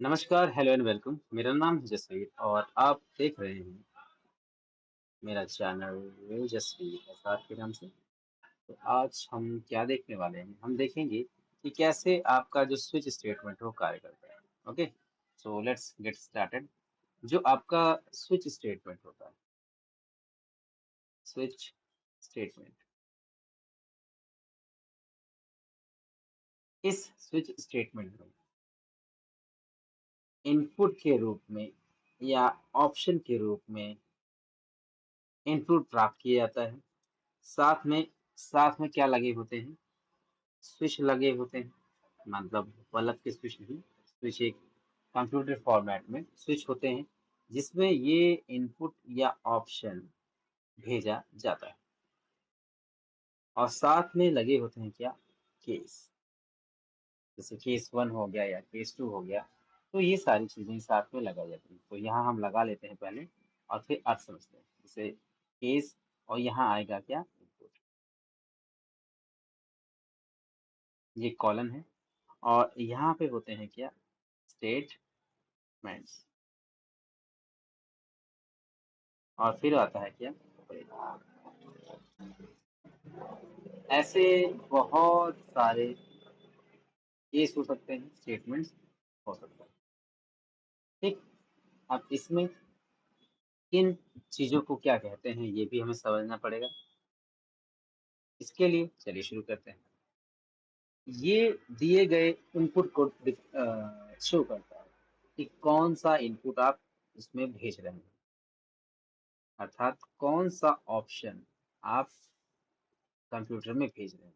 नमस्कार, hello and welcome. मेरा नाम है जसवीर और आप देख रहे हैं मेरा चैनल जसवीर एसआर के नाम से। तो आज हम क्या देखने वाले हैं? हम देखेंगे कि कैसे आपका जो स्विच स्टेटमेंट वो कार्य करता है। Okay, so let's get started. जो आपका स्विच स्टेटमेंट होता है, स्विच स्टेटमेंट, इस स्विच स्टेटमेंट में इनपुट के रूप में या ऑप्शन के रूप में इनपुट प्राप्त किया जाता है। साथ में क्या लगे होते हैं? स्विच लगे होते हैं। मतलब बल्ब के स्विच नहीं, स्विच एक कंप्यूटर फॉर्मेट में स्विच होते हैं जिसमें ये इनपुट या ऑप्शन भेजा जाता है। और साथ में लगे होते हैं क्या? केस। जैसे केस 1 हो गया या केस 2 हो गया, तो ये सारी चीजें साथ में लगाई जाती हैं। तो यहाँ हम लगा लेते हैं पहले और फिर अर्थ समझते हैं। जैसे केस, और यहाँ आएगा क्या? इनपुट। ये कॉलन है और यहाँ पे होते हैं क्या? स्टेटमेंट्स। और फिर आता है क्या? ऐसे बहुत सारे केस हो सकते हैं, स्टेटमेंट्स हो सकते हैं। ठीक। अब इसमें किन चीजों को क्या कहते हैं ये भी हमें समझना पड़ेगा। इसके लिए चलिए शुरू करते हैं। ये दिए गए इनपुट को शो करता है कि कौन सा इनपुट आप इसमें भेज रहे हैं, अर्थात कौन सा ऑप्शन आप कंप्यूटर में भेज रहे हैं,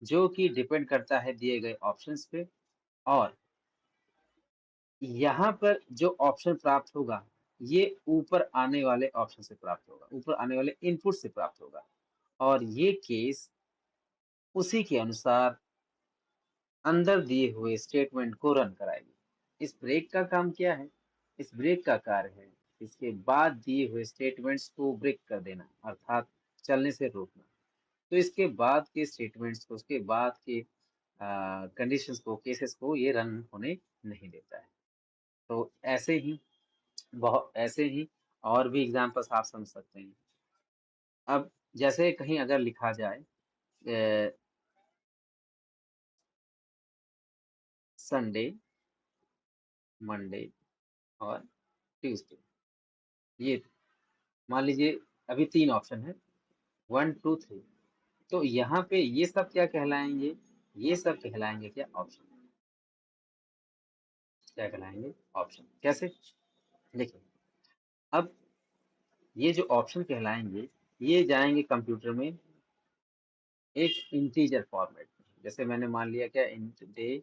जो कि डिपेंड करता है दिए गए ऑप्शंस पे। और यहाँ पर जो ऑप्शन प्राप्त होगा ये ऊपर आने वाले ऑप्शन से प्राप्त होगा, ऊपर आने वाले इनपुट से प्राप्त होगा। और ये केस उसी के अनुसार अंदर दिए हुए स्टेटमेंट को रन कराएगी। इस ब्रेक का काम क्या है? इस ब्रेक का कार्य है इसके बाद दिए हुए स्टेटमेंट्स को ब्रेक कर देना, अर्थात चलने से रोकना। तो इसके बाद के स्टेटमेंट्स को, उसके बाद के कंडीशंस को, केसेस को ये रन होने नहीं देता है। तो ऐसे ही और भी एग्जांपल्स आप समझ सकते हैं। अब जैसे कहीं अगर लिखा जाए संडे, मंडे और ट्यूसडे, ये मान लीजिए अभी 3 ऑप्शन है, 1 2 3। तो यहाँ पे ये सब क्या कहलाएंगे? ये सब कहलाएंगे क्या? ऑप्शन। क्या कहलाएंगे? ऑप्शन। कैसे? देखिए, अब ये जो ऑप्शन कहलाएंगे ये जाएंगे कंप्यूटर में एक इंटीजर फॉर्मेट में। जैसे मैंने मान लिया क्या? इंट डे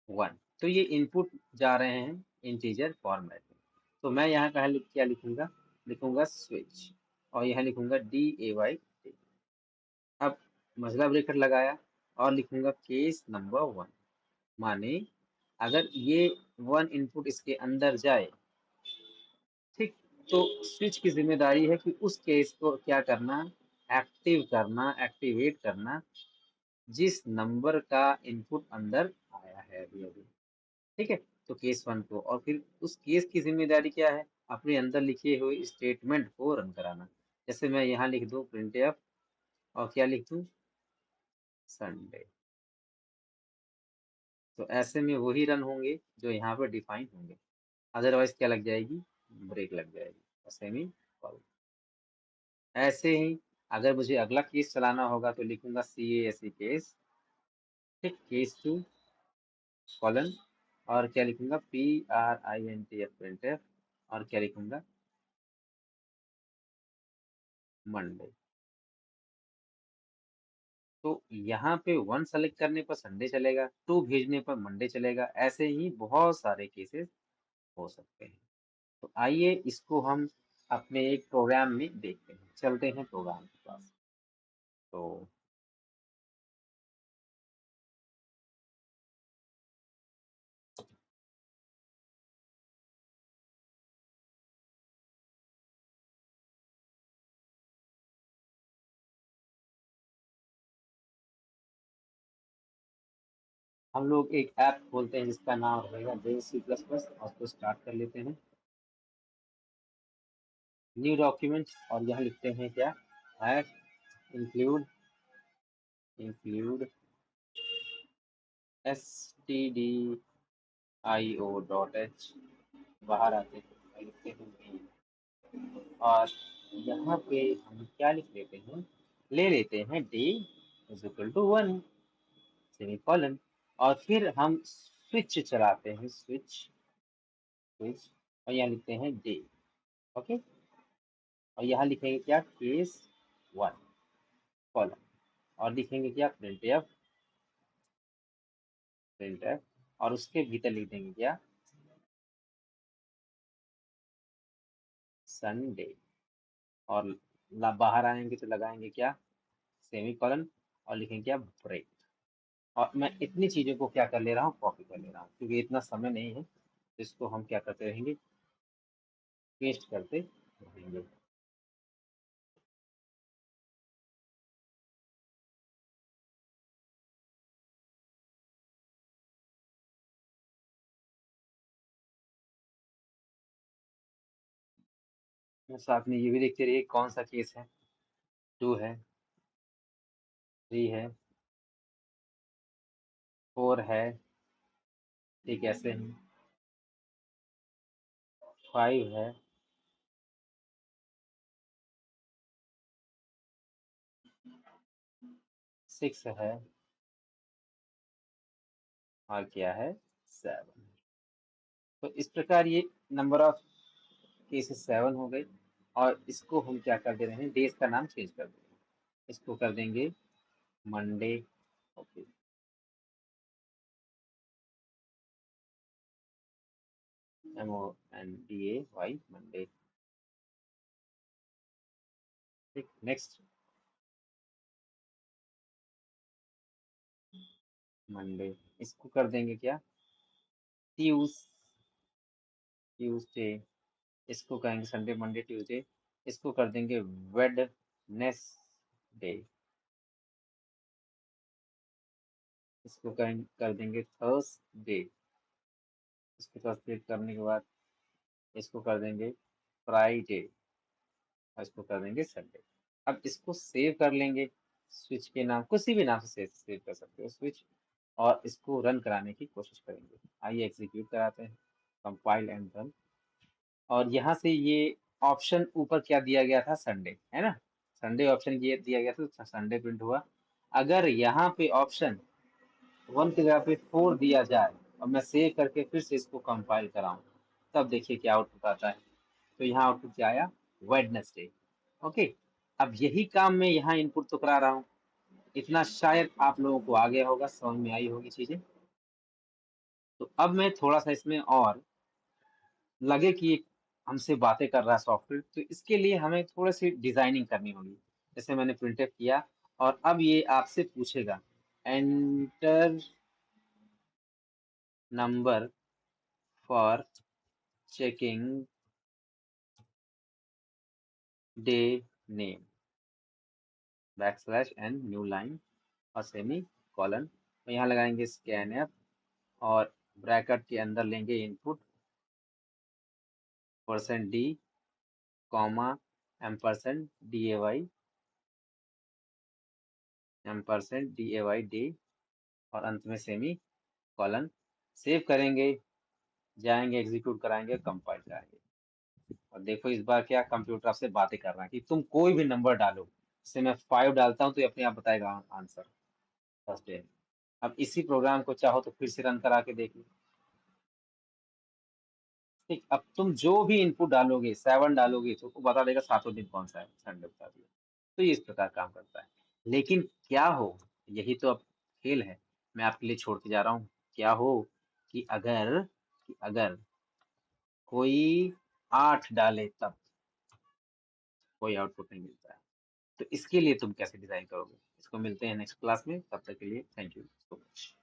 1, तो ये इनपुट जा रहे हैं इंटीजर फॉर्मेट में। तो मैं यहाँ क्या लिखूंगा? लिखूंगा स्विच, और यहाँ लिखूंगा DAY। अब मसला ब्रेकर लगाया और लिखूंगा केस नंबर 1। माने अगर ये 1 इनपुट इसके अंदर जाए, ठीक, तो स्विच की जिम्मेदारी है कि उस केस को क्या करना? एक्टिव करना, एक्टिवेट करना, जिस नंबर का इनपुट अंदर आया है अभी अभी। ठीक है, तो केस 1 को, और फिर उस केस की जिम्मेदारी क्या है? अपने अंदर लिखे हुए स्टेटमेंट को रन कराना। जैसे मैं यहाँ लिख दूं printf, और क्या लिख दूं? संडे। तो ऐसे में वही रन होंगे जो यहाँ पर डिफाइन होंगे। अदरवाइज क्या लग जाएगी? ब्रेक लग जाएगी, सेमी कॉलन। ऐसे ही अगर मुझे अगला केस चलाना होगा तो लिखूंगा CASE केस, ठीक, केस 2 कॉलन, और क्या लिखूंगा? PRINTF printf, और क्या लिखूंगा? मंडे। तो यहाँ पे 1 सेलेक्ट करने पर संडे चलेगा, 2 भेजने पर मंडे चलेगा। ऐसे ही बहुत सारे केसेस हो सकते हैं। तो आइए इसको हम अपने एक प्रोग्राम में देखते हैं। चलते हैं प्रोग्राम के पास। तो हम लोग एक ऐप खोलते हैं जिसका नाम रहेगा JC++ और उसको स्टार्ट कर लेते हैं। न्यू डॉक्यूमेंट और यहाँ लिखते हैं क्या, हैश इंक्लूड stdio.h, बाहर आते हैं और लिखते हैं main। और यहाँ पे हम क्या लिख लेते हैं, ले लेते हैं d is equal to 1 semicolon. और फिर हम स्विच चलाते हैं, स्विच और यहाँ लिखते हैं d। ओके, और यहाँ लिखेंगे क्या, केस 1 कॉलन, और लिखेंगे क्या, प्रिंट एफ और उसके भीतर लिख देंगे क्या, संडे। और बाहर आएंगे तो लगाएंगे क्या, सेमी कॉलन, और लिखेंगे क्या, ब्रेक। और मैं इतनी चीजों को क्या कर ले रहा हूँ, कॉपी कर ले रहा हूँ, क्योंकि इतना समय नहीं है, तो इसको हम क्या करते रहेंगे, पेस्ट करते रहेंगे। साथ में ये भी देखते रहिए कौन सा केस है, 2 है, 3 है, 4 है, ठीक ऐसे ही, 5 है, 6 है, और क्या है, 7। तो इस प्रकार ये नंबर ऑफ केसेस 7 हो गए। और इसको हम क्या कर दे रहे हैं, डेज का नाम चेंज कर देंगे, इसको कर देंगे मंडे। Okay, MONDAY, Monday. ठीक, नेक्स्ट, मंडे। इसको कर देंगे क्या, ट्यूस ट्यूसडे। इसको कहेंगे संडे, मंडे, ट्यूसडे। इसको कर देंगे वेडनेसडे। इसको कर देंगे थर्सडे। इसको थर्सडे करने के बाद इसको कर देंगे फ्राइडे, और इसको कर देंगे संडे। अब इसको सेव कर लेंगे, स्विच के नाम, किसी भी नाम से सेव कर सकते हो स्विच, और इसको रन कराने की कोशिश करेंगे। आइए एग्जीक्यूट कराते हैं, कंपाइल एंड रन। और यहाँ से ये ऑप्शन ऊपर क्या दिया गया था, संडे है ना, संडे ऑप्शन ये दिया गया था, तो संडे प्रिंट हुआ। अगर यहाँ पे ऑप्शन 1 की जगह पे 4 दिया जाए और मैं सेव करके फिर से इसको कंपाइल कराऊं, तब देखिए क्या आउटपुट आता है। तो यहाँ आउटपुट क्या आया, वेडनेसडे। ओके, अब यही काम मैं यहाँ इनपुट तो करा रहा हूँ, इतना शायद आप लोगों को आ गया होगा, समझ में आई होगी चीजें। तो अब मैं थोड़ा सा इसमें और लगे कि ये हमसे बातें कर रहा है सॉफ्टवेयर, तो इसके लिए हमें थोड़ी सी डिजाइनिंग करनी होगी। जैसे मैंने प्रिंटफ किया, और अब ये आपसे पूछेगा, enter number for checking day name, \n new line और सेमी कॉलन। और यहाँ लगाएंगे स्कैन एफ, और ब्रैकेट के अंदर लेंगे input %d, comma, M percent D A Y day, और अंत में सेमी कॉलन। सेव करेंगे, जाएंगे एग्जीक्यूट कराएंगे, कंपाइल कराएंगे, और देखो इस बार क्या कंप्यूटर आपसे बातें कर रहा है कि तुम कोई भी नंबर डालो। जैसे मैं 5 डालता हूँ तो ये अपने आप बताएगा आंसर फर्स्ट डे। अब इसी प्रोग्राम को चाहो तो फिर से रन करा के देखिए। ठीक, अब तुम जो भी इनपुट डालोगे, 7 डालोगे तो वो बता देगा सातों दिन कौन सा है, संडे बता दिया। तो ये इस प्रकार काम करता है। लेकिन क्या हो, यही तो अब खेल है, मैं आपके लिए छोड़ के जा रहा हूँ। क्या हो कि अगर कोई 8 डाले तब कोई आउटपुट नहीं मिलता है। तो इसके लिए तुम कैसे डिजाइन करोगे, इसको मिलते हैं नेक्स्ट क्लास में। तब तक के लिए थैंक यू सो मच।